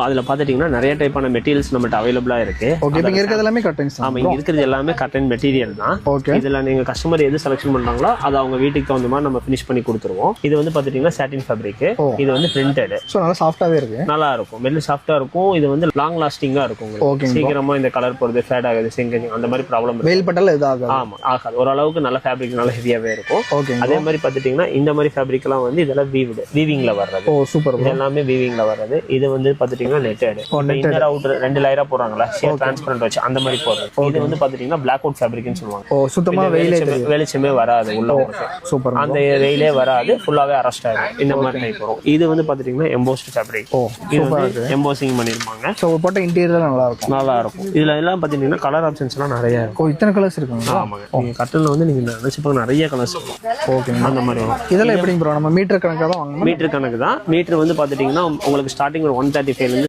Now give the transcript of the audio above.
அதுல பாத்துட்டீங்கன்னா நிறைய டைப்பான மெட்டீரியல்ஸ் நம்மகிட்ட அவைலபிளா இருக்கு. ஓகே, இப்போ இருக்கிறது எல்லாமே கர்டன்ஸ். ஆமா, இங்க இருக்கிறது எல்லாமே கர்டன் மெட்டீரியல் தான். ஓகே, இதுல நீங்க கஸ்டமர் எது செலக்ஷன் பண்றாங்களோ அது அவங்க வீட்டுக்கு தகுந்த மாதிரி நம்ம ஃபினிஷ் பண்ணி கொடுத்துருவோம். இது வந்து பாத்துட்டீங்கன்னா சாட்டின் ஃபேப்ரிக். இது வந்து பிரிண்டட். சோ நல்லா சாஃப்ட்டாவே இருக்கு. நல்லா இருக்கும், மெட்டீரியல் சாஃப்ட்டா இருக்கும். இது வந்து லாங் லாஸ்டிங்கா இருக்கும். ஓகே, சீக்கிரமா இந்த கலர் போறது, ஃபேட் ஆகுது, சிங்கிங் அந்த மாதிரி ப்ராப்ளம் வெயில் பட்டால இது ஆகாது. ஆமா, ஆகாது. ஓரளவுக்கு நல்ல ஃபேப்ரிக், நல்ல ஹெவியாவே இருக்கும். ஓகே, அதே மாதிரி பாத்துட்டீங்கன்னா இந்த மாதிரி ஃபேப்ரிக் எல்லாம் வந்து இதெல்லாம் வீவிங்ல வர்றது. ஓ சூப்பர். இது எல்லாமே வீவிங்ல வர்றது. இது வந்து பாத்துட்டீங்கன்னா நெட்டட். இன்னர் அவுட்டர் 2 லேயரா போறாங்களா, ஷேர் டிரான்ஸ்பரண்ட் வச்சு அந்த மாதிரி போடுறது. இது வந்து பாத்துட்டீங்கன்னா பிளாக் அவுட் ஃபேப்ரிக்னு சொல்லுவாங்க. ஓ சுத்தமா வெளிச்சமே வராது உள்ள. சூப்பர். அந்த வெயிலே வராது, ஃபுல்லாவே அரெஸ்ட் ஆகும். இந்த மாதிரி டைப் வரும். இது வந்து பாத்துட்டீங்கன்னா எம்போஸ்ட் ஃபேப்ரிக். ஓ இது வந்து எம்போசிங் பண்ணிருப்பாங்க. சோ போட்ட இன்டீரியர் நல்லா இருக்கும். நல்லா இருக்கும். இதுல எல்லாம் பாத்தீங்கன்னா கலர் ஆப்ஷன்ஸ் எல்லாம் நிறைய இருக்கும். ஓ இத்தனை கலர்ஸ் இருக்குங்க. ஆமாங்க, நீங்க கட்டல்ல வந்து நீங்க நினைச்சுப்பாங்க நிறைய கலர்ஸ் இருக்கும். ஓகே, அந்த மாதிரி வரும். இதெல்லாம் எப்படி ப்ரோ? நம்ம மீட்டர் கணக்கா தான் வாங்கணும். மீட்டர் கணக்கு தான். மீட்டர் வந்து பாத்துட்டீங்கன்னா உங்களுக்கு ஸ்டார்டிங் ஒரு 135